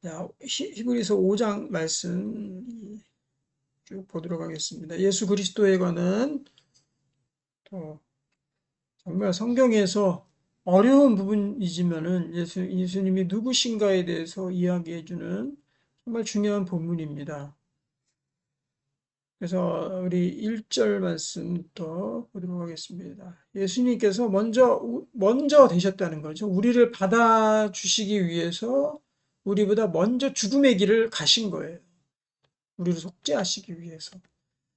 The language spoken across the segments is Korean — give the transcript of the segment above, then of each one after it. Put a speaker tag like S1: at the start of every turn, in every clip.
S1: 자, 히브리서 5장 말씀 쭉 보도록 하겠습니다. 예수 그리스도에 관한 또 정말 성경에서 어려운 부분이지만은 예수님이 누구신가에 대해서 이야기해주는 정말 중요한 본문입니다. 그래서 우리 1절 말씀부터 보도록 하겠습니다. 예수님께서 먼저 되셨다는 거죠. 우리를 받아주시기 위해서 우리보다 먼저 죽음의 길을 가신 거예요. 우리를 속죄하시기 위해서.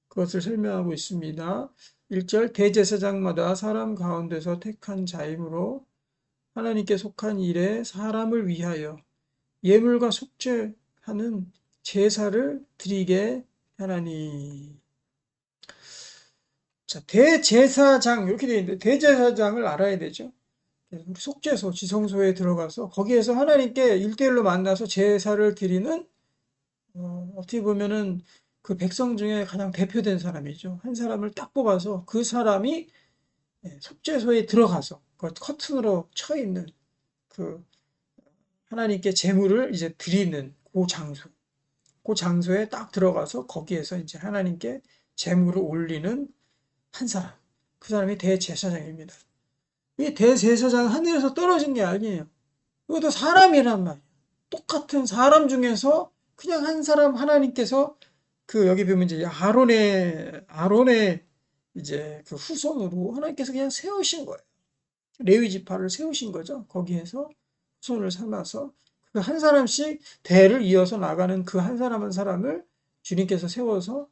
S1: 그것을 설명하고 있습니다. 1절 대제사장마다 사람 가운데서 택한 자임으로 하나님께 속한 일에 사람을 위하여 예물과 속죄하는 제사를 드리게 하나니. 자, 대제사장 이렇게 되어 있는데 대제사장을 알아야 되죠. 우리 속죄소, 지성소에 들어가서 거기에서 하나님께 1대1로 만나서 제사를 드리는 어떻게 보면은 그 백성 중에 가장 대표된 사람이죠. 한 사람을 딱 뽑아서 그 사람이 속죄소에 들어가서 그 커튼으로 쳐 있는 그 하나님께 제물을 이제 드리는 그 장소. 그 장소에 딱 들어가서 거기에서 이제 하나님께 제물을 올리는 한 사람. 그 사람이 대제사장입니다. 이 대제사장은 하늘에서 떨어진 게 아니에요. 이것도 사람이란 말이에요. 똑같은 사람 중에서 그냥 한 사람 하나님께서 그 여기 보면 이제 아론의 이제 그 후손으로 하나님께서 그냥 세우신 거예요. 레위 지파를 세우신 거죠. 거기에서 후손을 삼아서 그 한 사람씩 대를 이어서 나가는 그 한 사람 한 사람을 주님께서 세워서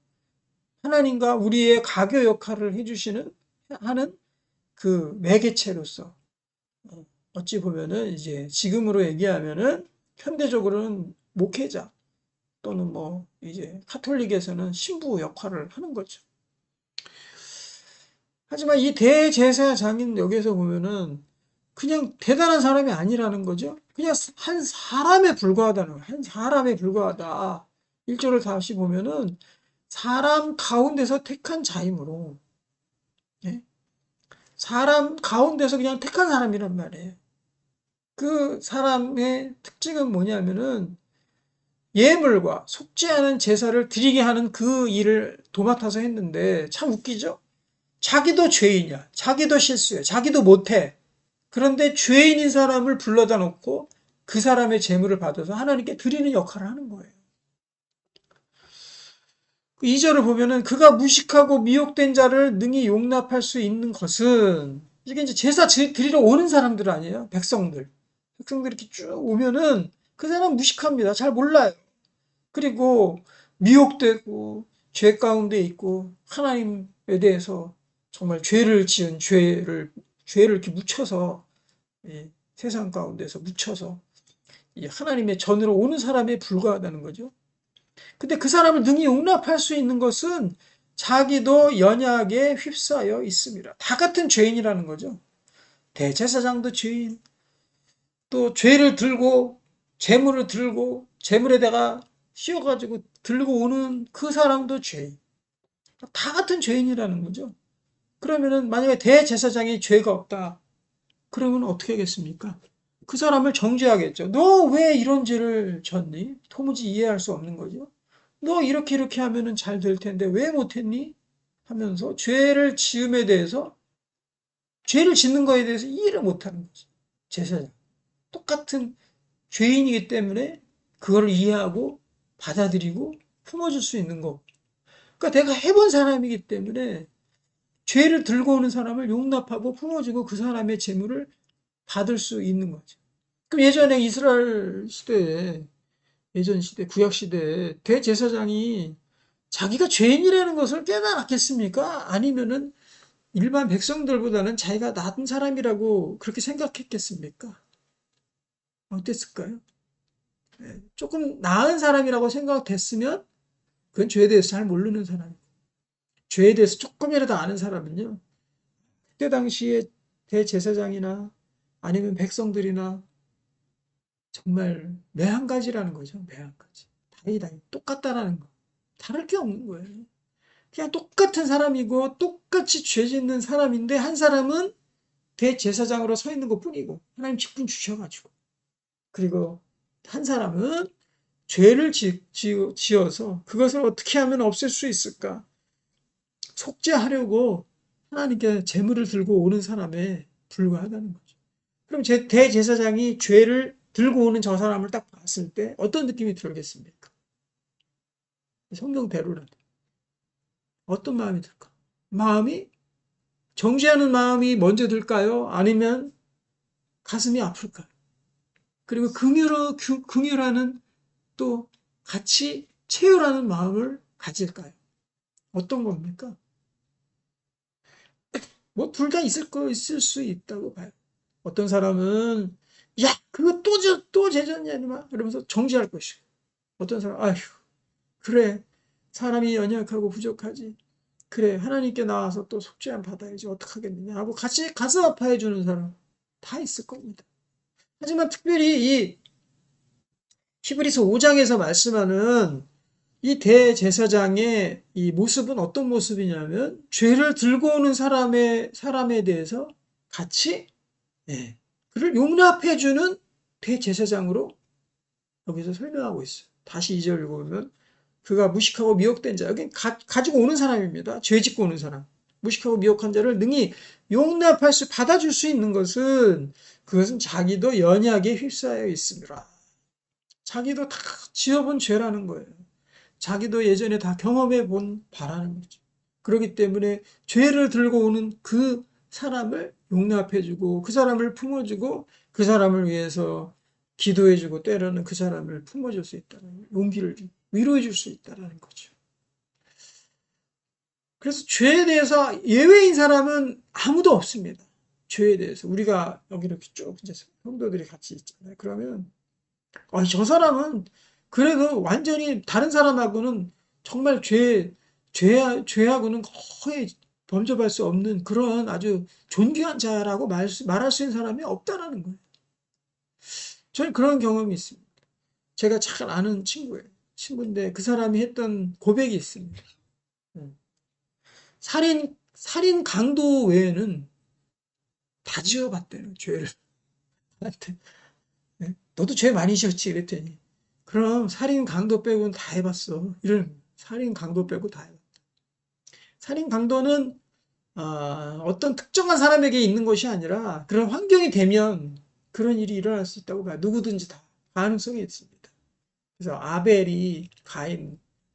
S1: 하나님과 우리의 가교 역할을 해주시는 하는 그 매개체로서 어찌 보면은 이제 지금으로 얘기하면은 현대적으로는 목회자 또는 뭐 이제 카톨릭에서는 신부 역할을 하는 거죠. 하지만 이 대제사장인 여기에서 보면은 그냥 대단한 사람이 아니라는 거죠. 그냥 한 사람에 불과하다는 거예요. 한 사람에 불과하다. 1절을 다시 보면은 사람 가운데서 택한 자임으로, 예? 사람 가운데서 그냥 택한 사람이란 말이에요. 그 사람의 특징은 뭐냐면은 예물과 속죄하는 제사를 드리게 하는 그 일을 도맡아서 했는데 참 웃기죠? 자기도 죄인이야. 자기도 실수해. 자기도 못해. 그런데 죄인인 사람을 불러다 놓고 그 사람의 재물을 받아서 하나님께 드리는 역할을 하는 거예요. 2절을 보면은 그가 무식하고 미혹된 자를 능히 용납할 수 있는 것은 이게 이제 제사 드리러 오는 사람들 아니에요? 백성들. 백성들 이렇게 쭉 오면은 그 사람 무식합니다. 잘 몰라요. 그리고 미혹되고 죄 가운데 있고 하나님에 대해서 정말 죄를 지은 죄를 이렇게 묻혀서 이 세상 가운데서 묻혀서 이 하나님의 전으로 오는 사람에 불과하다는 거죠. 근데 그 사람을 능히 용납할 수 있는 것은 자기도 연약에 휩싸여 있습니다. 다 같은 죄인이라는 거죠. 대제사장도 죄인, 또 죄를 들고 재물을 들고 재물에다가 씌워가지고 들고 오는 그 사람도 죄인. 다 같은 죄인이라는 거죠. 그러면은 만약에 대제사장이 죄가 없다. 그러면 어떻게 하겠습니까? 그 사람을 정죄하겠죠. 너 왜 이런 죄를 졌니? 도무지 이해할 수 없는 거죠. 너 이렇게 하면은 잘 될 텐데 왜 못했니? 하면서 죄를 지음에 대해서 죄를 짓는 거에 대해서 이해를 못하는 거죠. 제사장. 똑같은 죄인이기 때문에 그걸 이해하고 받아들이고 품어줄 수 있는 거. 그러니까 내가 해본 사람이기 때문에 죄를 들고 오는 사람을 용납하고 품어주고 그 사람의 재물을 받을 수 있는 거죠. 그럼 예전에 이스라엘 시대에 예전 시대 구약 시대에 대제사장이 자기가 죄인이라는 것을 깨달았겠습니까? 아니면은 일반 백성들보다는 자기가 나은 사람이라고 그렇게 생각했겠습니까? 어땠을까요? 조금 나은 사람이라고 생각됐으면 그건 죄에 대해서 잘 모르는 사람이고 죄에 대해서 조금이라도 아는 사람은요. 그때 당시에 대제사장이나 아니면 백성들이나 정말 매한 가지라는 거죠. 매한 가지. 다이다 똑같다라는 거. 다를 게 없는 거예요. 그냥 똑같은 사람이고 똑같이 죄 짓는 사람인데 한 사람은 대제사장으로 서 있는 것 뿐이고 하나님 직분 주셔가지고 그리고 한 사람은 죄를 지어서 그것을 어떻게 하면 없앨 수 있을까? 속죄하려고 하나님께 재물을 들고 오는 사람에 불과하다는 거죠. 그럼 대제사장이 죄를 들고 오는 저 사람을 딱 봤을 때 어떤 느낌이 들겠습니까? 성경대로라도 어떤 마음이 들까? 마음이 정죄하는 마음이 먼저 들까요? 아니면 가슴이 아플까요? 그리고 긍휼하는 또 같이 채유라는 마음을 가질까요? 어떤 겁니까? 뭐 둘 다 있을 수 있다고 봐요. 어떤 사람은 야 그거 또 제졌냐 이놈아 이러면서 정죄할 것이고 어떤 사람 아휴 그래 사람이 연약하고 부족하지 그래 하나님께 나와서 또 속죄함 받아야지 어떡하겠느냐 하고 같이 가슴 아파해 주는 사람 다 있을 겁니다. 하지만 특별히 이 히브리서 5장에서 말씀하는 이 대제사장의 이 모습은 어떤 모습이냐면 죄를 들고 오는 사람에 대해서 같이 예, 그를 용납해주는 대제사장으로 여기서 설명하고 있어요. 다시 2절 읽어보면 그가 무식하고 미혹된 자 여기 가지고 오는 사람입니다. 죄 짓고 오는 사람 무식하고 미혹한 자를 능히 받아줄 수 있는 것은 그것은 자기도 연약에 휩싸여 있습니다. 자기도 다 지어본 죄라는 거예요. 자기도 예전에 다 경험해 본 바라는 거죠. 그렇기 때문에 죄를 들고 오는 그 사람을 용납해주고 그 사람을 품어주고 그 사람을 위해서 기도해주고 때로는 그 사람을 품어줄 수 있다는 용기를 위로해줄 수 있다는 거죠. 그래서 죄에 대해서 예외인 사람은 아무도 없습니다. 죄에 대해서 우리가 여기 이렇게 쭉 이제 성도들이 같이 있잖아요. 그러면 저 사람은 그래도 완전히 다른 사람하고는 정말 죄하고는 거의 범접할 수 없는 그런 아주 존귀한 자라고 말할 수 있는 사람이 없다라는 거예요. 저는 그런 경험이 있습니다. 제가 잘 아는 친구인데 그 사람이 했던 고백이 있습니다. 살인 강도 외에는 다 지어봤대요, 죄를. 나한테. 너도 죄 많이 지었지? 이랬더니. 그럼 살인 강도 빼고는 다 해봤어. 이런 살인 강도 빼고 다 해봤다. 살인 강도는 어떤 특정한 사람에게 있는 것이 아니라 그런 환경이 되면 그런 일이 일어날 수 있다고 봐요. 누구든지 다 가능성이 있습니다. 그래서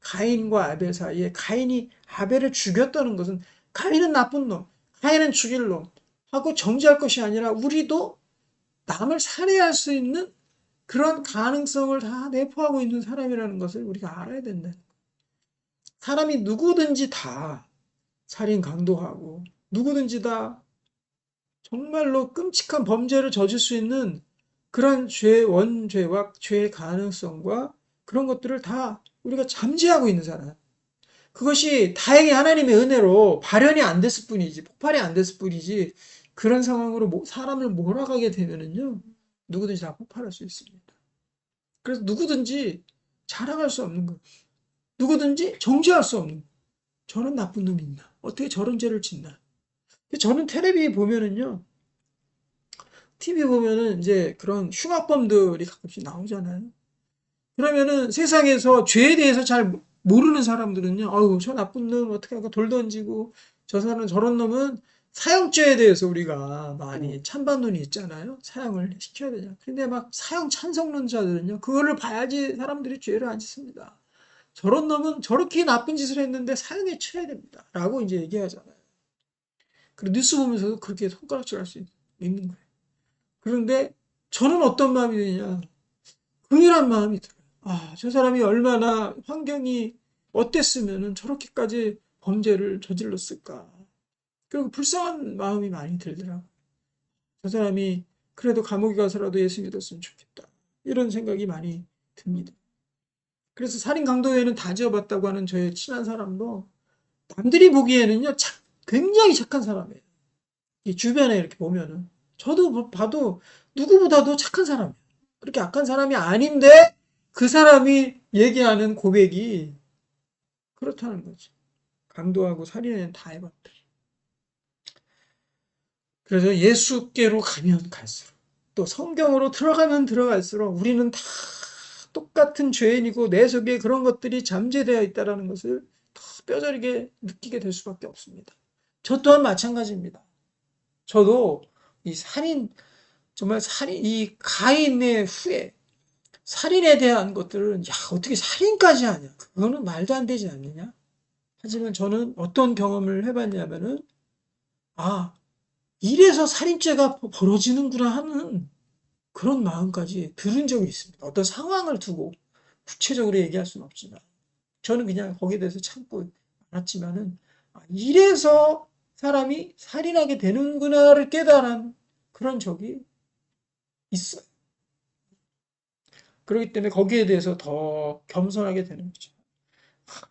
S1: 가인과 아벨 사이에 가인이 아벨을 죽였다는 것은 가인은 나쁜 놈, 가인은 죽일 놈 하고 정죄할 것이 아니라 우리도 남을 살해할 수 있는 그런 가능성을 다 내포하고 있는 사람이라는 것을 우리가 알아야 된다. 사람이 누구든지 다 살인 강도하고 누구든지 다 정말로 끔찍한 범죄를 저질 수 있는 그런 원죄와 죄의 가능성과 그런 것들을 다 우리가 잠재하고 있는 사람. 그것이 다행히 하나님의 은혜로 발현이 안 됐을 뿐이지, 폭발이 안 됐을 뿐이지, 그런 상황으로 사람을 몰아가게 되면은요, 누구든지 다 폭발할 수 있습니다. 그래서 누구든지 자랑할 수 없는 거. 누구든지 정죄할 수 없는 거. 저런 나쁜 놈이 있나? 어떻게 저런 죄를 짓나? 저는 텔레비 보면은요, TV 보면은 이제 그런 흉악범들이 가끔씩 나오잖아요. 그러면은 세상에서 죄에 대해서 잘 모르는 사람들은요, 아유, 저 나쁜 놈 어떻게 하고 돌 던지고, 저 사람은 저런 놈은 사형죄에 대해서 우리가 많이 찬반론이 있잖아요. 사형을 시켜야 되냐. 근데 막 사형 찬성론자들은요, 그거를 봐야지 사람들이 죄를 안 짓습니다. 저런 놈은 저렇게 나쁜 짓을 했는데 사형에 처해야 됩니다. 라고 이제 얘기하잖아요. 그리고 뉴스 보면서도 그렇게 손가락질 할 수 있는 거예요. 그런데 저는 어떤 마음이 드냐. 긍휼한 마음이 들어요. 저 사람이 얼마나 환경이 어땠으면 저렇게까지 범죄를 저질렀을까. 그리고 불쌍한 마음이 많이 들더라고요. 저 사람이 그래도 감옥에 가서라도 예수 믿었으면 좋겠다. 이런 생각이 많이 듭니다. 그래서 살인 강도에는 다 지어봤다고 하는 저의 친한 사람도 남들이 보기에는요, 굉장히 착한 사람이에요. 이 주변에 이렇게 보면은. 저도 봐도 누구보다도 착한 사람이에요. 그렇게 악한 사람이 아닌데 그 사람이 얘기하는 고백이 그렇다는 거죠. 강도하고 살인은 다 해봤다. 그래서 예수께로 가면 갈수록 또 성경으로 들어가면 들어갈수록 우리는 다 똑같은 죄인이고 내 속에 그런 것들이 잠재되어 있다는 것을 더 뼈저리게 느끼게 될 수밖에 없습니다. 저 또한 마찬가지입니다. 저도 이 살인, 정말 살인, 이 가인의 후에 살인에 대한 것들은, 야, 어떻게 살인까지 하냐? 그거는 말도 안 되지 않느냐? 하지만 저는 어떤 경험을 해봤냐면은, 아, 이래서 살인죄가 벌어지는구나 하는 그런 마음까지 들은 적이 있습니다. 어떤 상황을 두고 구체적으로 얘기할 수는 없지만, 저는 그냥 거기에 대해서 참고 알았지만은, 아, 이래서 사람이 살인하게 되는구나를 깨달은 그런 적이 있어요. 그렇기 때문에 거기에 대해서 더 겸손하게 되는 거죠.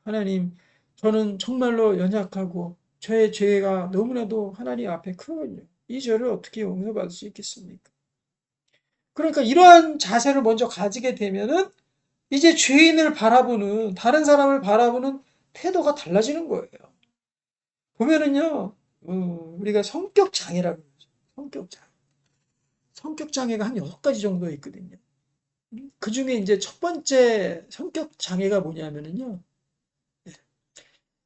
S1: 하나님, 저는 정말로 연약하고 저의 죄가 너무나도 하나님 앞에 크거든요. 이 죄를 어떻게 용서받을 수 있겠습니까? 그러니까 이러한 자세를 먼저 가지게 되면은 이제 죄인을 바라보는, 다른 사람을 바라보는 태도가 달라지는 거예요. 보면은요, 우리가 성격 장애라고 그러죠. 성격 장애. 성격 장애가 한 6가지 정도 있거든요. 그 중에 이제 첫 번째 성격 장애가 뭐냐면은요,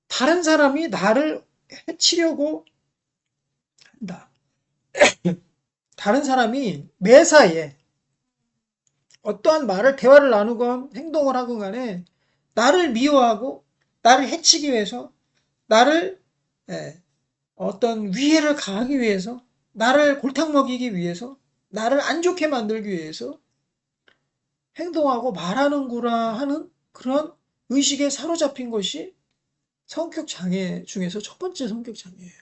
S1: 다른 사람이 나를 해치려고 한다. 다른 사람이 매사에 어떠한 말을, 대화를 나누건 행동을 하건 간에 나를 미워하고 나를 해치기 위해서, 나를 예, 어떤 위해를 가하기 위해서, 나를 골탕 먹이기 위해서, 나를 안 좋게 만들기 위해서 행동하고 말하는구나 하는 그런 의식에 사로잡힌 것이 성격 장애 중에서 첫 번째 성격 장애예요.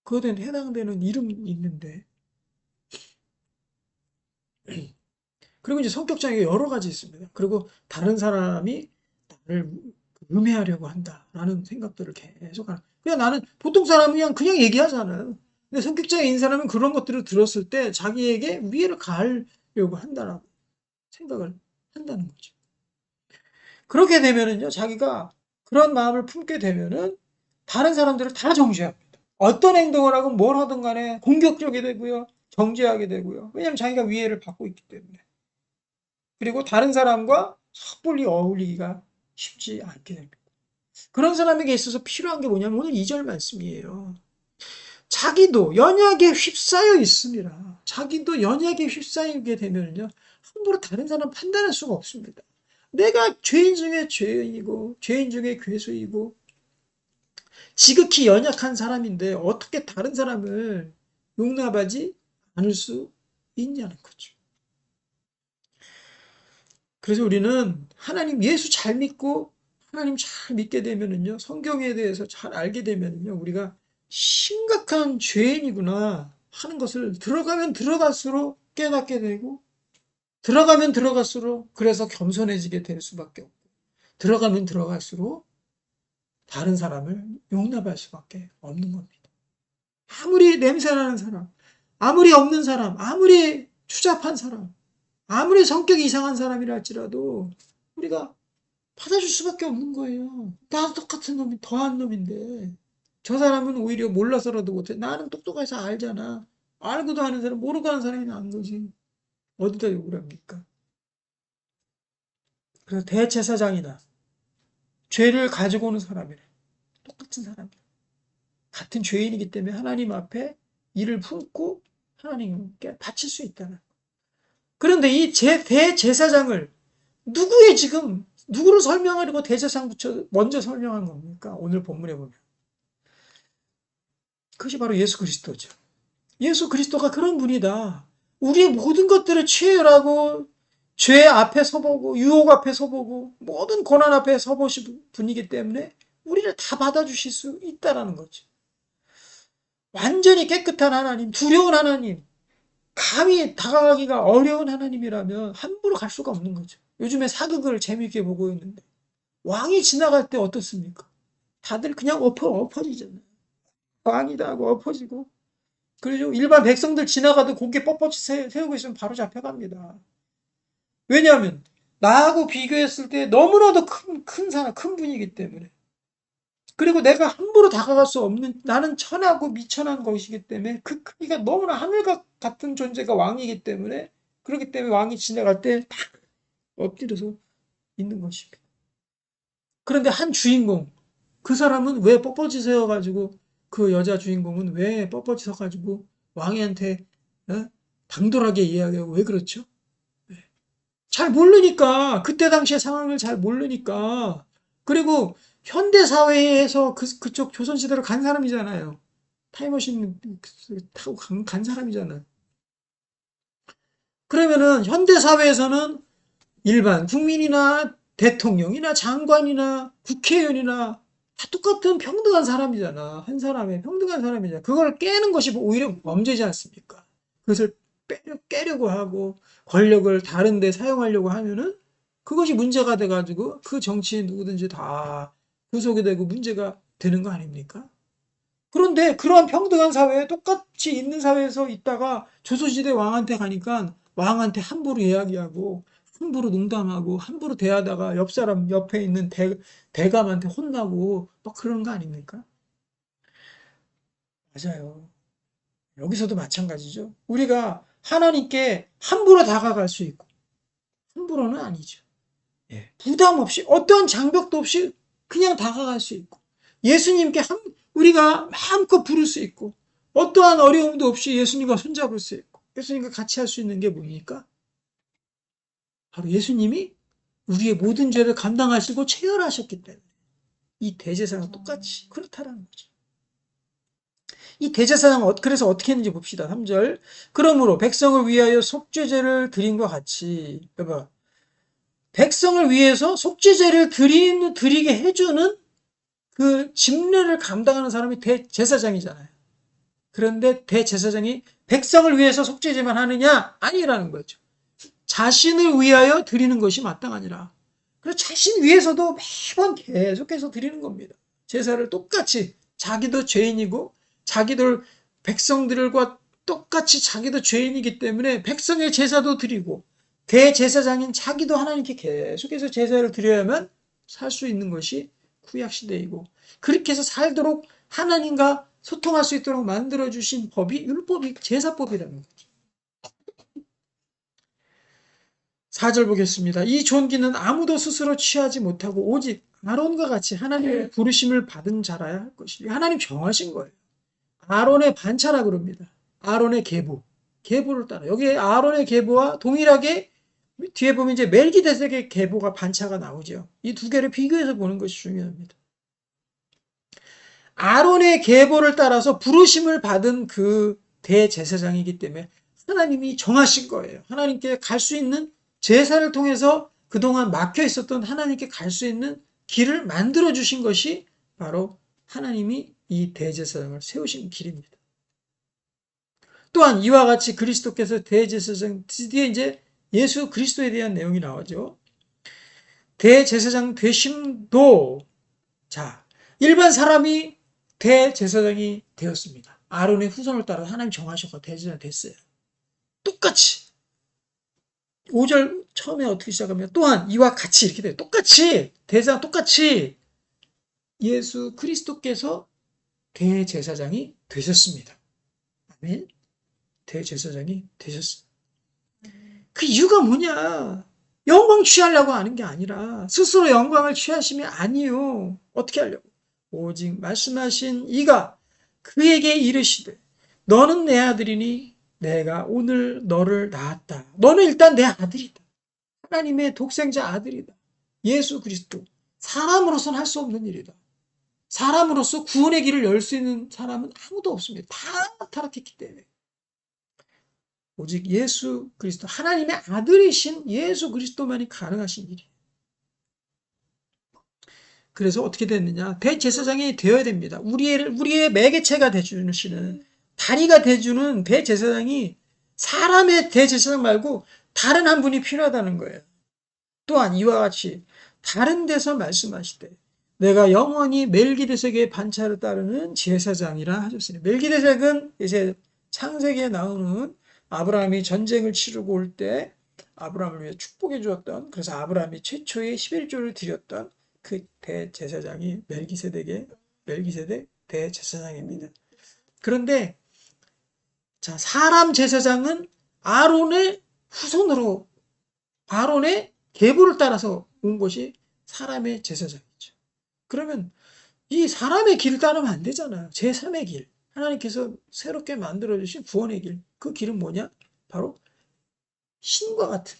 S1: 그거에 해당되는 이름이 있는데, 그리고 이제 성격 장애가 여러 가지 있습니다. 그리고 다른 사람이 나를 음해하려고 한다라는 생각들을 계속 하는. 그냥 나는 보통 사람은 그냥 얘기하잖아요. 근데 성격 장애인 사람은 그런 것들을 들었을 때 자기에게 위해를 가하려고 한다라고 생각을 한다는 거죠. 그렇게 되면은요, 자기가 그런 마음을 품게 되면은 다른 사람들을 다 정죄합니다. 어떤 행동을 하건 뭘 하든 간에 공격적이 되고요, 정죄하게 되고요. 왜냐하면 자기가 위해를 받고 있기 때문에. 그리고 다른 사람과 섣불리 어울리기가 쉽지 않게 됩니다. 그런 사람에게 있어서 필요한 게 뭐냐면 오늘 2절 말씀이에요. 자기도 연약에 휩싸여 있습니다. 자기도 연약에 휩싸이게 되면요, 함부로 다른 사람 판단할 수가 없습니다. 내가 죄인 중에 죄인이고 죄인 중에 괴수이고 지극히 연약한 사람인데 어떻게 다른 사람을 용납하지 않을 수 있냐는 거죠. 그래서 우리는 하나님 예수 잘 믿고 하나님 잘 믿게 되면은요, 성경에 대해서 잘 알게 되면은요, 우리가 심각한 죄인이구나 하는 것을 들어가면 들어갈수록 깨닫게 되고, 들어가면 들어갈수록 그래서 겸손해지게 될 수밖에 없고, 들어가면 들어갈수록 다른 사람을 용납할 수밖에 없는 겁니다. 아무리 냄새나는 사람, 아무리 없는 사람, 아무리 추잡한 사람, 아무리 성격이 이상한 사람이라 할지라도 우리가 받아줄 수밖에 없는 거예요. 나도 똑같은 놈이 더한 놈인데 저 사람은 오히려 몰라서라도 못해. 나는 똑똑해서 알잖아. 알고도 하는 사람, 모르고 하는 사람이 난 거지. 어디다 욕을 합니까? 그래서 대제사장이나 죄를 가지고 오는 사람이나 똑같은 사람이야. 같은 죄인이기 때문에 하나님 앞에 이를 품고 하나님께 바칠 수 있다는. 그런데 이 대제사장을 누구를 설명하려고 대제사장 붙여 먼저 설명한 겁니까? 오늘 본문에 보면. 그것이 바로 예수 그리스도죠. 예수 그리스도가 그런 분이다. 우리의 모든 것들을 치유하고 죄 앞에 서보고 유혹 앞에 서보고 모든 고난 앞에 서보신 분이기 때문에 우리를 다 받아주실 수 있다라는 거죠. 완전히 깨끗한 하나님, 두려운 하나님, 감히 다가가기가 어려운 하나님이라면 함부로 갈 수가 없는 거죠. 요즘에 사극을 재미있게 보고 있는데 왕이 지나갈 때 어떻습니까? 다들 그냥 엎어지잖아요. 왕이다 하고 엎어지고, 그리고 일반 백성들 지나가도 고개 뻣뻣이 세우고 있으면 바로 잡혀갑니다. 왜냐하면 나하고 비교했을 때 너무나도 큰 사람, 큰 분이기 때문에. 그리고 내가 함부로 다가갈 수 없는, 나는 천하고 미천한 것이기 때문에 그 크기가 너무나 하늘과 같은 존재가 왕이기 때문에, 그렇기 때문에 왕이 지나갈 때 딱 엎드려서 있는 것입니다. 그런데 한 주인공, 그 사람은 왜 뻣뻣해져 가지고, 그 여자 주인공은 왜 뻣뻣해져 가지고 왕이한테 어? 당돌하게 이야기하고, 왜 그렇죠? 잘 모르니까, 그때 당시의 상황을 잘 모르니까. 그리고 현대 사회에서 그쪽 조선시대로 간 사람이잖아요. 타임머신 타고 간 사람이잖아요. 그러면은 현대 사회에서는 일반 국민이나 대통령이나 장관이나 국회의원이나 다 똑같은 평등한 사람이잖아. 한 사람의 평등한 사람이잖아. 그걸 깨는 것이 오히려 범죄지 않습니까? 그것을 깨려고 하고 권력을 다른 데 사용하려고 하면은 그것이 문제가 돼가지고 그 정치인 누구든지 다 구속이 되고 문제가 되는 거 아닙니까? 그런데 그러한 평등한 사회에 똑같이 있는 사회에서 있다가 조선시대 왕한테 가니까 왕한테 함부로 이야기하고 함부로 농담하고 함부로 대하다가 옆 사람 옆에 있는 대감한테 혼나고 막 그런 거 아닙니까? 맞아요. 여기서도 마찬가지죠. 우리가 하나님께 함부로 다가갈 수 있고 함부로는 아니죠. 예. 부담 없이 어떠한 장벽도 없이 그냥 다가갈 수 있고 예수님께 우리가 마음껏 부를 수 있고 어떠한 어려움도 없이 예수님과 손잡을 수 있고 예수님과 같이 할 수 있는 게 뭡니까? 바로 예수님이 우리의 모든 죄를 감당하시고 체혈하셨기 때문에 이 대제사장 똑같이 그렇다라는 거죠. 이 대제사장 그래서 어떻게 했는지 봅시다. 3절. 그러므로 백성을 위하여 속죄제를 드림과 같이 여봐. 백성을 위해서 속죄제를 드리게 해주는 그 집례를 감당하는 사람이 대제사장이잖아요. 그런데 대제사장이 백성을 위해서 속죄제만 하느냐? 아니라는 거죠. 자신을 위하여 드리는 것이 마땅하니라. 그래서 자신 위해서도 매번 계속해서 드리는 겁니다. 제사를 똑같이 자기도 죄인이고 자기들 백성들과 똑같이 자기도 죄인이기 때문에 백성의 제사도 드리고 대제사장인 자기도 하나님께 계속해서 제사를 드려야만 살 수 있는 것이 구약시대이고 그렇게 해서 살도록 하나님과 소통할 수 있도록 만들어주신 법이 율법이 제사법이라는 거죠. 4절 보겠습니다. 이 존귀는 아무도 스스로 취하지 못하고 오직 아론과 같이 하나님의 부르심을 받은 자라야 할 것이에요. 하나님 정하신 거예요. 아론의 반차라 그럽니다. 아론의 계보. 계보를 따라. 여기 아론의 계보와 동일하게 뒤에 보면 이제 멜기데색의 계보가 반차가 나오죠. 이 두 개를 비교해서 보는 것이 중요합니다. 아론의 계보를 따라서 부르심을 받은 그 대제사장이기 때문에 하나님이 정하신 거예요. 하나님께 갈 수 있는 제사를 통해서 그동안 막혀 있었던 하나님께 갈 수 있는 길을 만들어 주신 것이 바로 하나님이 이 대제사장을 세우신 길입니다. 또한 이와 같이 그리스도께서 대제사장 드디어 이제 예수 그리스도에 대한 내용이 나오죠. 대제사장 되심도 자 일반 사람이 대제사장이 되었습니다. 아론의 후손을 따라 하나님 정하셔서 대제사장 됐어요. 똑같이 5절 처음에 어떻게 시작하면 또한 이와 같이 이렇게 돼요. 똑같이 대제사장 똑같이 예수 그리스도께서 대제사장이 되셨습니다. 아멘. 대제사장이 되셨습니다. 그 이유가 뭐냐? 영광 취하려고 하는 게 아니라 스스로 영광을 취하시면 아니요. 어떻게 하려고? 오직 말씀하신 이가 그에게 이르시되 너는 내 아들이니 내가 오늘 너를 낳았다. 너는 일단 내 아들이다. 하나님의 독생자 아들이다. 예수 그리스도. 사람으로서는 할 수 없는 일이다. 사람으로서 구원의 길을 열 수 있는 사람은 아무도 없습니다. 다 타락했기 때문에. 오직 예수 그리스도, 하나님의 아들이신 예수 그리스도만이 가능하신 일이에요. 그래서 어떻게 됐느냐? 대제사장이 되어야 됩니다. 우리의 매개체가 되주시는, 다리가 되주는 대제사장이 사람의 대제사장 말고 다른 한 분이 필요하다는 거예요. 또한 이와 같이 다른 데서 말씀하시되 내가 영원히 멜기데색의 반차를 따르는 제사장이라 하셨으니 멜기데색은 이제 창세기에 나오는 아브라함이 전쟁을 치르고 올 때 아브라함을 위해 축복해 주었던 그래서 아브라함이 최초의 11조를 드렸던 그 대제사장이 멜기세덱의 멜기세덱 대제사장입니다. 그런데 자, 사람 제사장은 아론의 후손으로 아론의 계보를 따라서 온 것이 사람의 제사장이죠. 그러면 이 사람의 길을 따르면 안 되잖아요. 제3의 길. 하나님께서 새롭게 만들어주신 구원의 길. 그 길은 뭐냐? 바로 신과 같은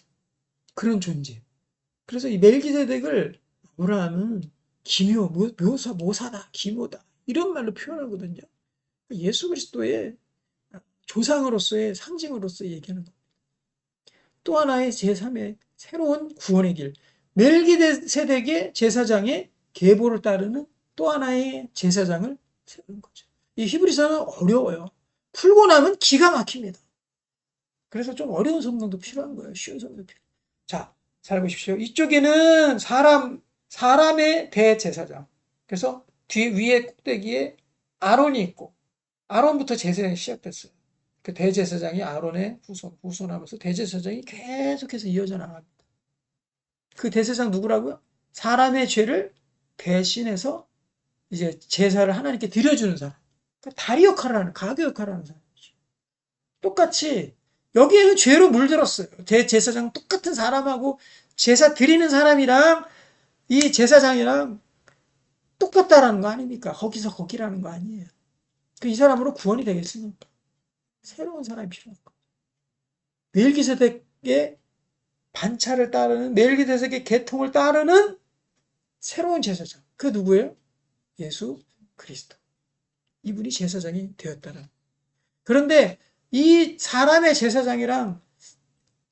S1: 그런 존재. 그래서 이 멜기세덱을 뭐라 하면 기묘, 모사다, 기묘다. 이런 말로 표현하거든요. 예수 그리스도의 조상으로서의 상징으로서 얘기하는 겁니다. 또 하나의 제3의 새로운 구원의 길. 멜기세덱의 제사장의 계보를 따르는 또 하나의 제사장을 세우는 거죠. 이 히브리서는 어려워요. 풀고 나면 기가 막힙니다. 그래서 좀 어려운 성경도 필요한 거예요. 쉬운 성경도 필요해요. 자, 잘 보십시오. 이쪽에는 사람의 대제사장. 그래서 위에 꼭대기에 아론이 있고, 아론부터 제사장이 시작됐어요. 그 대제사장이 아론의 후손하면서 대제사장이 계속해서 이어져 나갑니다. 그 대제사장 누구라고요? 사람의 죄를 대신해서 이제 제사를 하나님께 드려주는 사람. 그러니까 다리 역할을 하는, 가교 역할을 하는 사람이죠. 똑같이 여기에는 죄로 물들었어요. 대제사장 똑같은 사람하고 제사 드리는 사람이랑 이 제사장이랑 똑같다라는 거 아닙니까? 거기서 거기라는 거 아니에요. 이 사람으로 구원이 되겠습니까? 새로운 사람이 필요한 거예요. 멜기세덱의 반차를 따르는, 멜기세덱의 계통을 따르는 새로운 제사장. 그 누구예요? 예수 그리스도. 이분이 제사장이 되었다는. 그런데 이 사람의 제사장이랑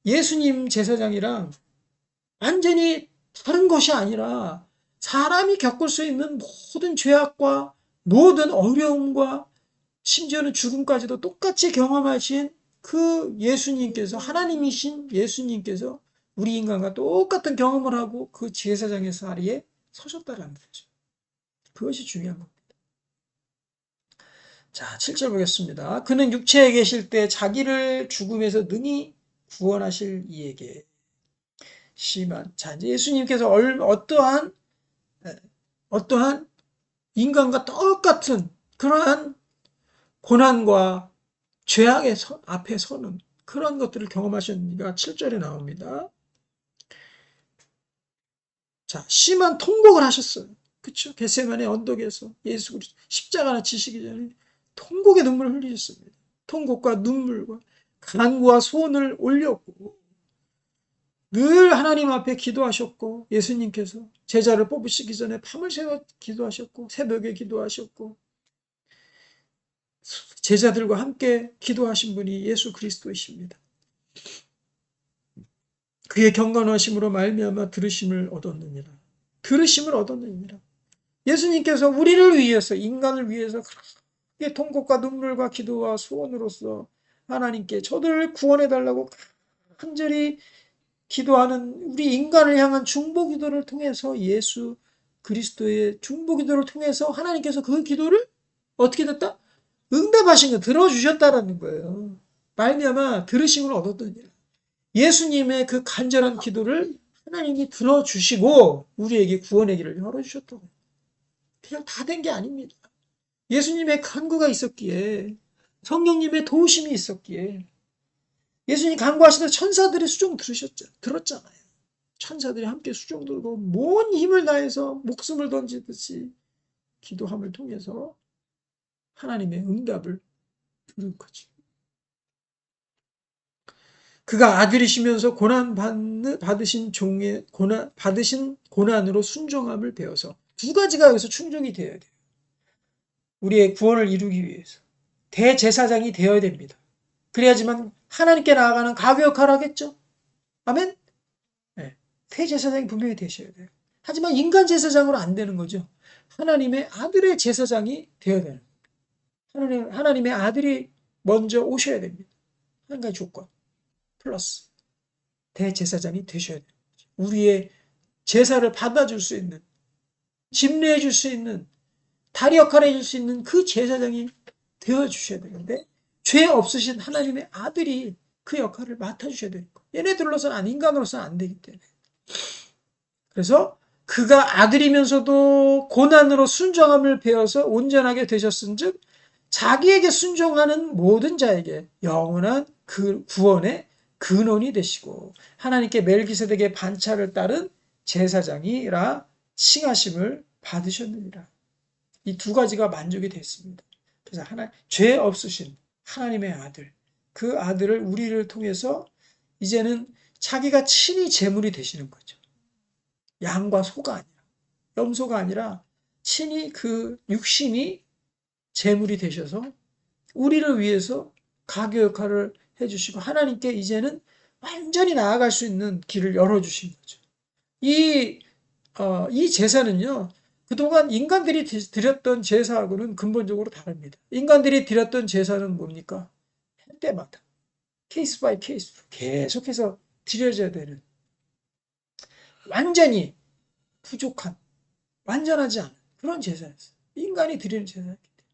S1: 예수님 제사장이랑 완전히 다른 것이 아니라 사람이 겪을 수 있는 모든 죄악과 모든 어려움과 심지어는 죽음까지도 똑같이 경험하신 그 예수님께서, 하나님이신 예수님께서 우리 인간과 똑같은 경험을 하고 그 제사장의 자리에 서셨다라는 거죠. 그것이 중요한 겁니다. 자, 7절 보겠습니다. 그는 육체에 계실 때 자기를 죽음에서 능히 구원하실 이에게 심한. 자, 이제 예수님께서 어떠한 인간과 똑같은 그러한 고난과 죄악의 앞에 서는 그런 것들을 경험하셨는가 7절에 나옵니다. 자, 심한 통곡을 하셨어요. 그렇죠? 겟세마네 언덕에서 예수 그리스도 십자가나 지시기 전에 통곡의 눈물을 흘리셨습니다. 통곡과 눈물과 간구와 소원을 올렸고 늘 하나님 앞에 기도하셨고, 예수님께서 제자를 뽑으시기 전에 밤을 새워 기도하셨고, 새벽에 기도하셨고, 제자들과 함께 기도하신 분이 예수 그리스도이십니다. 그의 경건하심으로 말미암아 들으심을 얻었느니라. 들으심을 얻었느니라. 예수님께서 우리를 위해서, 인간을 위해서 그렇게 통곡과 눈물과 기도와 소원으로서 하나님께 저들을 구원해달라고 간절히 기도하는 우리 인간을 향한 중보 기도를 통해서 예수 그리스도의 중보 기도를 통해서 하나님께서 그 기도를 어떻게 됐다? 응답하신 거 들어주셨다라는 거예요. 말미암아 들으심을 얻었더니 예수님의 그 간절한 기도를 하나님이 들어주시고 우리에게 구원의 길을 열어주셨다고. 그냥 다 된 게 아닙니다. 예수님의 간구가 있었기에, 성령님의 도우심이 있었기에, 예수님 간구하시다 천사들의 수종 들었잖아요. 천사들이 함께 수종 들고 온 힘을 다해서 목숨을 던지듯이 기도함을 통해서 하나님의 응답을 들은 거지. 그가 아들이시면서 받으신 고난으로 순종함을 배워서 두 가지가 여기서 충족이 되어야 돼요. 우리의 구원을 이루기 위해서 대제사장이 되어야 됩니다. 그래야지만 하나님께 나아가는 가교 역할을 하겠죠. 아멘. 네. 대제사장이 분명히 되셔야 돼요. 하지만 인간 제사장으로 안 되는 거죠. 하나님의 아들의 제사장이 되어야 되는 거예요. 하나님의 아들이 먼저 오셔야 됩니다. 한 가지 조건 플러스 대제사장이 되셔야 돼요. 우리의 제사를 받아줄 수 있는, 집례해 줄 수 있는, 다리 역할을 해줄 수 있는 그 제사장이 되어주셔야 되는데 죄 없으신 하나님의 아들이 그 역할을 맡아주셔야 되는 거예요. 얘네들로서는 인간으로서는 안 되기 때문에. 그래서 그가 아들이면서도 고난으로 순종함을 배워서 온전하게 되셨은즉 자기에게 순종하는 모든 자에게 영원한 그 구원의 근원이 되시고 하나님께 멜기세덱의 반차를 따른 제사장이라 칭하심을 받으셨느니라. 이 두 가지가 만족이 됐습니다. 그래서 죄 없으신 하나님의 아들, 그 아들을 우리를 통해서 이제는 자기가 친히 제물이 되시는 거죠. 양과 소가 아니라, 염소가 아니라 친히 그 육신이 제물이 되셔서 우리를 위해서 가교 역할을 해주시고 하나님께 이제는 완전히 나아갈 수 있는 길을 열어주신 거죠. 이 제사는요, 그동안 인간들이 드렸던 제사하고는 근본적으로 다릅니다. 인간들이 드렸던 제사는 뭡니까? 할 때마다 케이스 바이 케이스로 계속해서 드려져야 되는 완전히 부족한, 완전하지 않은 그런 제사였어요. 인간이 드리는 제사였기 때문에.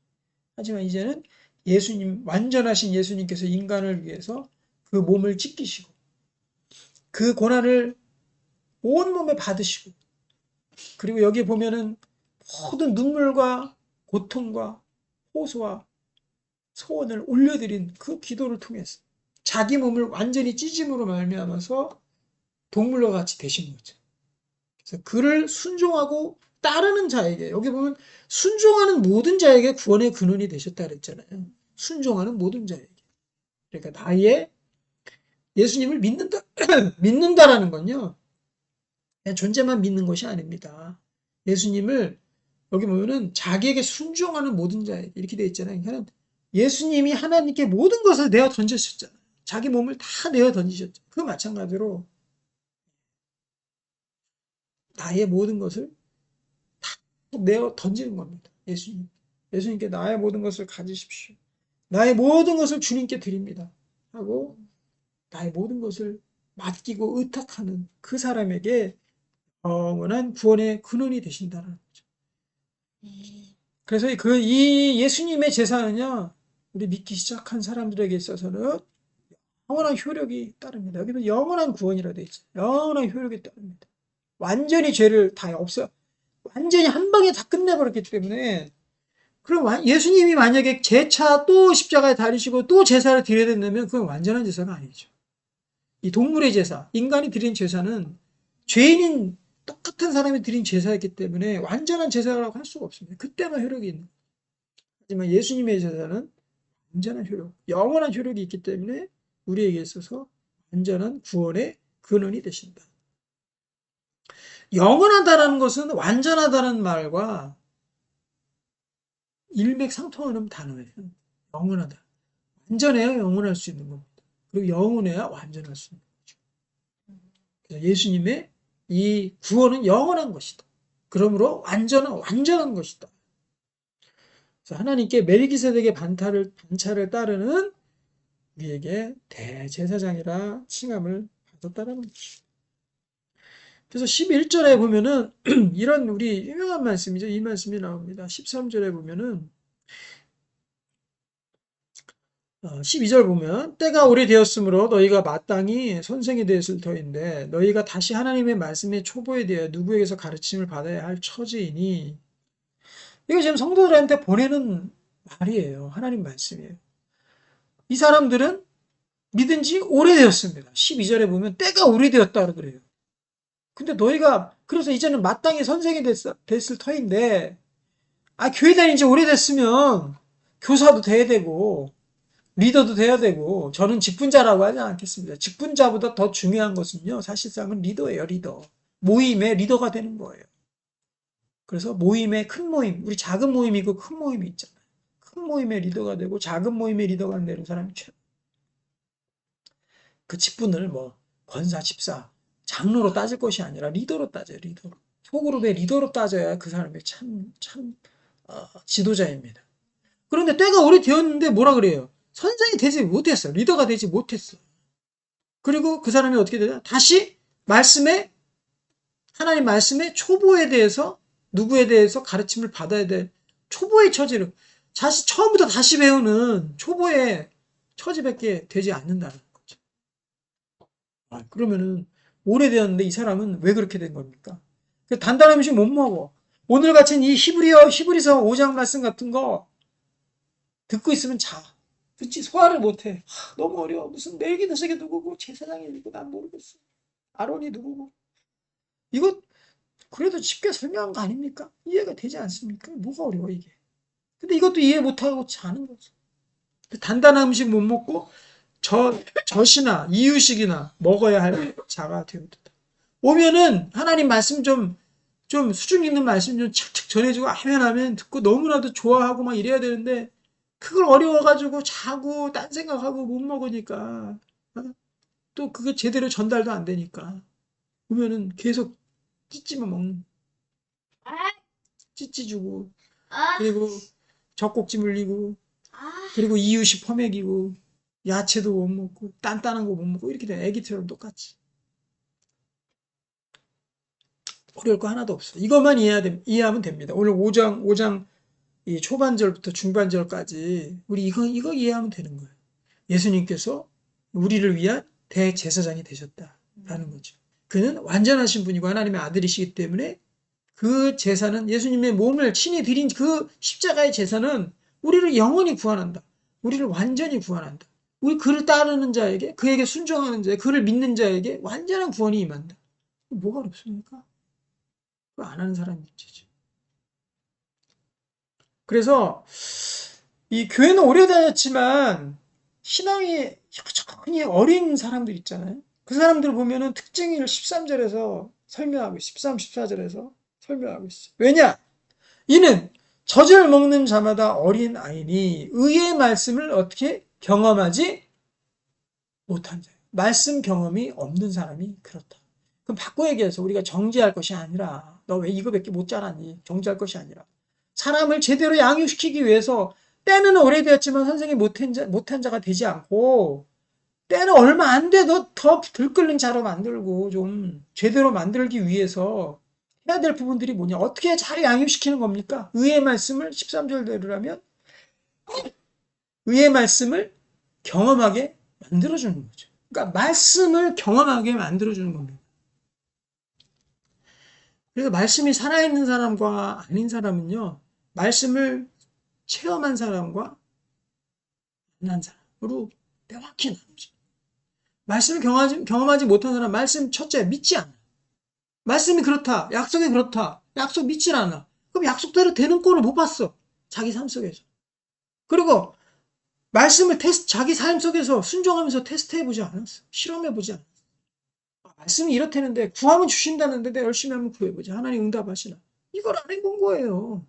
S1: 하지만 이제는 예수님, 완전하신 예수님께서 인간을 위해서 그 몸을 찢기시고 그 고난을 온몸에 받으시고 그리고 여기 보면은 모든 눈물과 고통과 호소와 소원을 올려드린 그 기도를 통해서 자기 몸을 완전히 찢음으로 말미암아서 동물과 같이 되신 거죠. 그래서 그를 순종하고 따르는 자에게 여기 보면 순종하는 모든 자에게 구원의 근원이 되셨다 그랬잖아요. 순종하는 모든 자에게. 그러니까 나의 예수님을 믿는다 믿는다라는 건요. 그냥 존재만 믿는 것이 아닙니다. 예수님을 여기 보면은 자기에게 순종하는 모든 자에게 이렇게 되어 있잖아요. 그러니까 예수님이 하나님께 모든 것을 내어 던지셨잖아요. 자기 몸을 다 내어 던지셨죠. 그 마찬가지로 나의 모든 것을 다 내어 던지는 겁니다. 예수님께 나의 모든 것을 가지십시오. 나의 모든 것을 주님께 드립니다. 하고 나의 모든 것을 맡기고 의탁하는 그 사람에게 영원한 구원의 근원이 되신다는 거죠. 그래서 이 예수님의 제사는요, 우리 믿기 시작한 사람들에게 있어서는 영원한 효력이 따릅니다. 여기는 영원한 구원이라 되어 있어요. 영원한 효력이 따릅니다. 완전히 죄를 다 완전히 한 방에 다 끝내버렸기 때문에, 그럼 예수님이 만약에 재차 또 십자가에 달리시고 또 제사를 드려야 된다면 그건 완전한 제사가 아니죠. 이 동물의 제사, 인간이 드린 제사는 죄인인 똑같은 사람이 드린 제사였기 때문에 완전한 제사라고 할 수가 없습니다. 그때만 효력이 있는 거예요. 하지만 예수님의 제사는 완전한 효력, 영원한 효력이 있기 때문에 우리에게 있어서 완전한 구원의 근원이 되신다. 영원하다라는 것은 완전하다는 말과 일맥상통하는 단어예요. 영원하다. 완전해야 영원할 수 있는 겁니다. 그리고 영원해야 완전할 수 있는 거죠. 그래서 예수님의 이 구원은 영원한 것이다. 그러므로 완전한 것이다. 그래서 하나님께 멜기세덱의 반차를 따르는 우리에게 대제사장이라 칭함을 받았다는 것이죠. 그래서 11절에 보면은 이런 우리 유명한 말씀이죠. 이 말씀이 나옵니다. 13절에 보면은 12절 보면 때가 오래되었으므로 너희가 마땅히 선생이 되었을 터인데 너희가 다시 하나님의 말씀의 초보에 대해 누구에게서 가르침을 받아야 할 처지이니 이거 지금 성도들한테 보내는 말이에요. 하나님 말씀이에요. 이 사람들은 믿은 지 오래되었습니다. 12절에 보면 때가 오래되었다 그래요. 근데 너희가 그래서 이제는 마땅히 선생이 됐을 터인데 교회 다닌 지 오래됐으면 교사도 돼야 되고 리더도 돼야 되고 저는 직분자라고 하지 않겠습니다. 직분자보다 더 중요한 것은요. 사실상은 리더예요. 리더. 모임의 리더가 되는 거예요. 그래서 큰 모임, 우리 작은 모임이고 큰 모임이 있잖아요. 큰 모임의 리더가 되고 작은 모임의 리더가 되는 사람이 최고. 그 직분을 권사, 집사, 장로로 따질 것이 아니라 리더로 따져요. 리더로. 소그룹의 리더로 따져야 그 사람이 참 지도자입니다. 그런데 때가 오래되었는데 뭐라 그래요? 선생이 되지 못했어. 리더가 되지 못했어. 그리고 그 사람이 어떻게 되냐? 다시 하나님 말씀의 초보에 대해서 누구에 대해서 가르침을 받아야 될 초보의 처지를 처음부터 다시 배우는 초보의 처지밖에 되지 않는다는 거죠. 그러면은 오래되었는데 이 사람은 왜 그렇게 된 겁니까? 그 단단한 음식 못 먹어. 오늘 같은 이 히브리서 5장 말씀 같은 거 듣고 있으면 자. 그치? 소화를 못 해. 너무 어려워. 무슨 멜기드색이 누구고 제사장이 누구고 난 모르겠어. 아론이 누구고. 이거 그래도 쉽게 설명한 거 아닙니까? 이해가 되지 않습니까? 뭐가 어려워 이게. 근데 이것도 이해 못하고 자는 거죠. 단단한 음식 못 먹고 젖이나 이유식이나 먹어야 할 자가 되어도 오면은 하나님 말씀 좀 수준 있는 말씀 좀 착착 전해주고 하면 듣고 너무나도 좋아하고 막 이래야 되는데 그걸 어려워가지고 자고 딴 생각하고 못 먹으니까 또 그게 제대로 전달도 안 되니까 오면은 계속 찌찌만 먹는 찌찌 주고 그리고 젖꼭지 물리고 그리고 이유식 퍼먹이고 야채도 못 먹고 단단한 거 못 먹고 이렇게 돼. 애기처럼 똑같이 어려울 거 하나도 없어. 이것만 이해하면 됩니다. 오늘 5장 이 초반절부터 중반절까지 우리 이거 이해하면 되는 거예요. 예수님께서 우리를 위한 대제사장이 되셨다라는 거죠. 그는 완전하신 분이고 하나님의 아들이시기 때문에 그 제사는 예수님의 몸을 친히 드린 그 십자가의 제사는 우리를 영원히 구원한다. 우리를 완전히 구원한다. 우리 그를 따르는 자에게 그에게 순종하는 자에게 그를 믿는 자에게 완전한 구원이 임한다. 뭐가 어렵습니까? 그거 안 하는 사람이 문제죠. 그래서 이 교회는 오래 다녔지만 신앙이 여전히 어린 사람들 있잖아요. 그 사람들 보면은 특징을 13절에서 설명하고 있어요. 13, 14절에서 설명하고 있어요. 왜냐? 이는 젖을 먹는 자마다 어린 아이니 의의 말씀을 어떻게 경험하지 못한 자예요. 말씀 경험이 없는 사람이 그렇다. 그럼 바꿔 얘기해서 우리가 정죄할 것이 아니라 너 왜 이거밖에 못 자랐니? 정죄할 것이 아니라 사람을 제대로 양육시키기 위해서 때는 오래되었지만 선생이 못한 자가 되지 않고 때는 얼마 안 돼도 더 들끓는 자로 만들고 좀 제대로 만들기 위해서 해야 될 부분들이 뭐냐? 어떻게 잘 양육시키는 겁니까? 의의 말씀을 13절대로라면 의의 말씀을 경험하게 만들어주는 거죠. 그러니까 말씀을 경험하게 만들어주는 겁니다. 그래서 말씀이 살아있는 사람과 아닌 사람은요. 말씀을 체험한 사람과 안 한 사람으로 명확히 나누죠. 말씀을 경험하지 못한 사람 말씀 첫째 믿지 않아. 말씀이 그렇다. 약속이 그렇다. 약속 믿질 않아. 그럼 약속대로 되는 꼴을 못 봤어. 자기 삶 속에서. 그리고 말씀을 자기 삶 속에서 순종하면서 테스트해보지 않았어. 실험해보지 않았어. 말씀이 이렇다는데 구하면 주신다는데 내가 열심히 한번 구해보자. 하나님 응답하시나. 이걸 안 해본 거예요.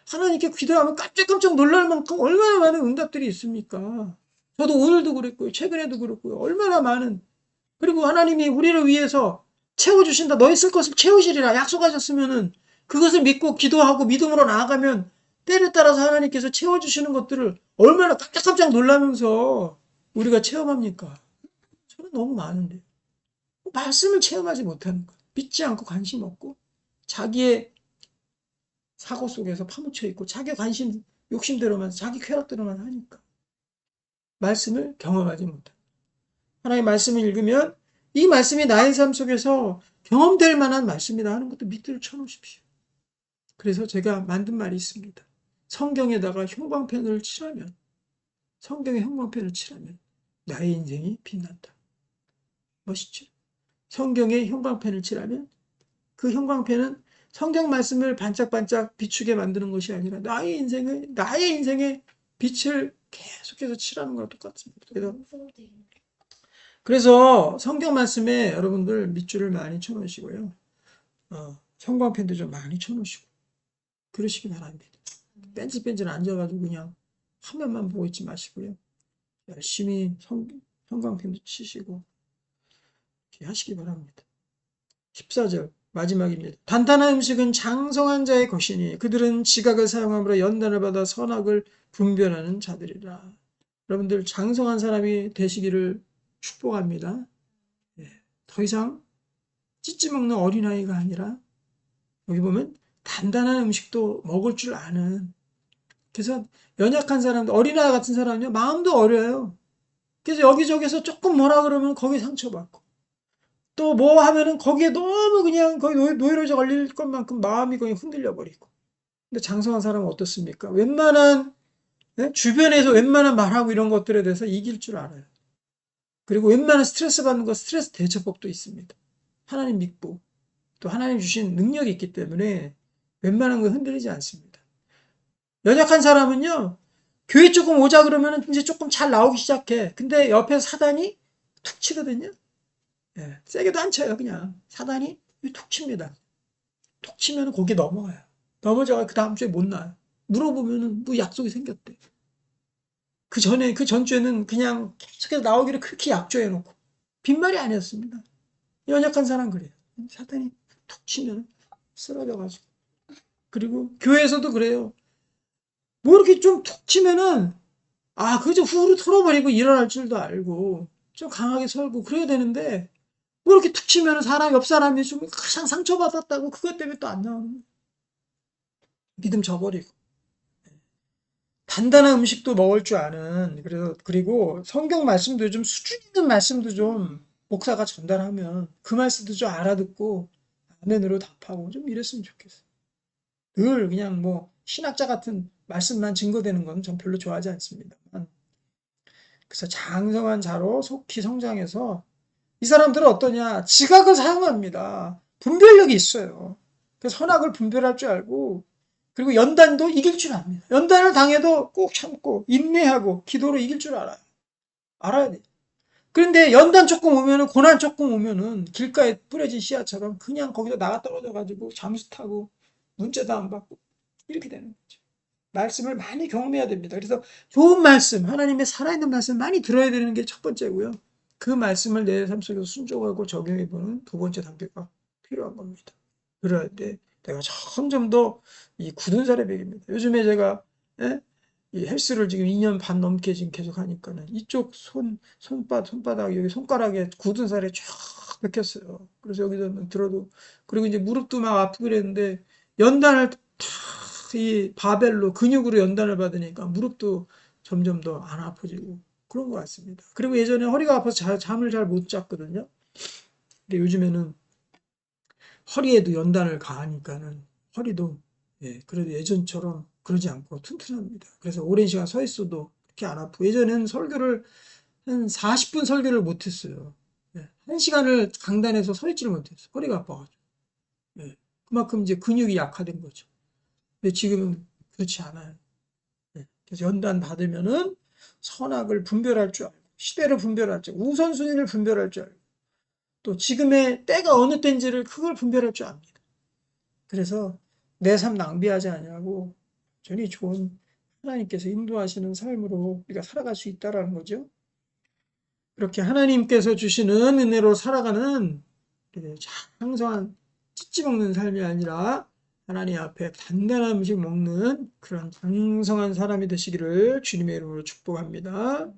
S1: 하나님께 기도하면 깜짝깜짝 놀랄 만큼 얼마나 많은 응답들이 있습니까? 저도 오늘도 그랬고요. 최근에도 그렇고요. 얼마나 많은. 그리고 하나님이 우리를 위해서 채워주신다. 너희 쓸 것을 채우시리라. 약속하셨으면은 그것을 믿고 기도하고 믿음으로 나아가면 때를 따라서 하나님께서 채워주시는 것들을 얼마나 깜짝깜짝 놀라면서 우리가 체험합니까? 저는 너무 많은데. 말씀을 체험하지 못하는 것. 믿지 않고 관심 없고 자기의 사고 속에서 파묻혀 있고 자기 관심, 욕심대로만 자기 쾌락대로만 하니까 말씀을 경험하지 못한다. 하나님의 말씀을 읽으면 이 말씀이 나의 삶 속에서 경험될 만한 말씀이다 하는 것도 밑으로 쳐놓으십시오. 그래서 제가 만든 말이 있습니다. 성경에다가 형광펜을 칠하면 나의 인생이 빛난다. 멋있죠? 성경에 형광펜을 칠하면 그 형광펜은 성경 말씀을 반짝반짝 비추게 만드는 것이 아니라 나의 인생의 빛을 계속해서 칠하는 거랑 똑같습니다. 그래서 성경 말씀에 여러분들 밑줄을 많이 쳐놓으시고요. 형광펜도 좀 많이 쳐놓으시고 그러시기 바랍니다. 뺀질뺀질 앉아가지고 그냥 화면만 보고 있지 마시고요. 열심히 형광펜도 치시고 이렇게 하시기 바랍니다. 14절 마지막입니다. 단단한 음식은 장성한 자의 것이니 그들은 지각을 사용함으로 연단을 받아 선악을 분별하는 자들이라. 여러분들 장성한 사람이 되시기를 축복합니다. 더 이상 찢지 먹는 어린아이가 아니라 여기 보면 단단한 음식도 먹을 줄 아는, 그래서 연약한 사람들, 어린아이 같은 사람은요 마음도 어려요. 그래서 여기저기서 조금 뭐라 그러면 거기 상처받고 또 뭐 하면은 거기에 너무 그냥 거의 노이로제 걸릴 것만큼 마음이 거의 흔들려 버리고. 근데 장성한 사람은 어떻습니까? 웬만한 주변에서 웬만한 말하고 이런 것들에 대해서 이길 줄 알아요. 그리고 웬만한 스트레스 받는 거 스트레스 대처법도 있습니다. 하나님 믿고 또 하나님 주신 능력이 있기 때문에 웬만한 거 흔들리지 않습니다. 연약한 사람은요, 교회 조금 오자 그러면 이제 조금 잘 나오기 시작해. 근데 옆에서 사단이 툭 치거든요. 예, 세게도 안 쳐요, 그냥. 사단이 툭 칩니다. 툭 치면 거기 넘어가요. 넘어져가 그 다음 주에 못 나요. 물어보면은 뭐 약속이 생겼대. 그 전에, 그 전주에는 그냥 계속해서 나오기를 그렇게 약조해놓고. 빈말이 아니었습니다. 연약한 사람 그래요. 사단이 툭 치면 쓰러져가지고. 그리고 교회에서도 그래요. 뭐 이렇게 좀 툭 치면은, 아, 그거 좀 후루룩 털어버리고 일어날 줄도 알고, 좀 강하게 설고 그래야 되는데, 뭐 이렇게 툭 치면은 사람, 옆 사람이 좀 가장 상처받았다고 그것 때문에 또 안 나오는 거예요. 믿음 저버리고. 단단한 음식도 먹을 줄 아는, 그리고 성경 말씀도 좀 수준 있는 말씀도 좀 목사가 전달하면 그 말씀도 좀 알아듣고 아멘으로 답하고 좀 이랬으면 좋겠어요. 늘 그냥 뭐 신학자 같은 말씀만 증거되는 건 전 별로 좋아하지 않습니다만. 그래서 장성한 자로 속히 성장해서 이 사람들은 어떠냐? 지각을 사용합니다. 분별력이 있어요. 그래서 선악을 분별할 줄 알고 그리고 연단도 이길 줄 압니다. 연단을 당해도 꼭 참고 인내하고 기도로 이길 줄 알아요. 알아야 돼. 그런데 연단 조금 오면은 고난 조금 오면은 길가에 뿌려진 씨앗처럼 그냥 거기서 나가 떨어져 가지고 잠수 타고 문자도 안 받고 이렇게 되는 거죠. 말씀을 많이 경험해야 됩니다. 그래서 좋은 말씀, 하나님의 살아있는 말씀 많이 들어야 되는 게 첫 번째고요. 그 말씀을 내 삶 속에서 순종하고 적용해보는 두 번째 단계가 필요한 겁니다. 그럴 때 내가 점점 더 이 굳은 살의 벽입니다. 요즘에 제가 예? 이 헬스를 지금 2년 반 넘게 지금 계속 하니까는 이쪽 손바닥 여기 손가락에 굳은 살이 쫙 박혔어요. 그래서 여기서 들어도 그리고 이제 무릎도 막 아프고 그랬는데 연단을 이 바벨로 근육으로 연단을 받으니까 무릎도 점점 더 안 아파지고 그런 것 같습니다. 그리고 예전에 허리가 아파서 잠을 잘 못 잤거든요. 근데 요즘에는 허리에도 연단을 가하니까는 허리도 그래도 예전처럼 그러지 않고 튼튼합니다. 그래서 오랜 시간 서 있어도 그렇게 안 아프고 예전에는 설교를 한 40분 설교를 못 했어요. 1시간을 강단에서 서 있지를 못했어요. 허리가 아파가지고. 그만큼 이제 근육이 약화된 거죠. 근데 지금은 그렇지 않아요. 그래서 연단 받으면은 선악을 분별할 줄 알고, 시대를 분별할 줄, 우선순위를 분별할 줄 알고, 또 지금의 때가 어느 때인지를 그걸 분별할 줄 압니다. 그래서 내 삶 낭비하지 않냐고 전히 좋은 하나님께서 인도하시는 삶으로 우리가 살아갈 수 있다라는 거죠. 그렇게 하나님께서 주시는 은혜로 살아가는 장성한 찢지 먹는 삶이 아니라 하나님 앞에 단단한 음식 먹는 그런 장성한 사람이 되시기를 주님의 이름으로 축복합니다.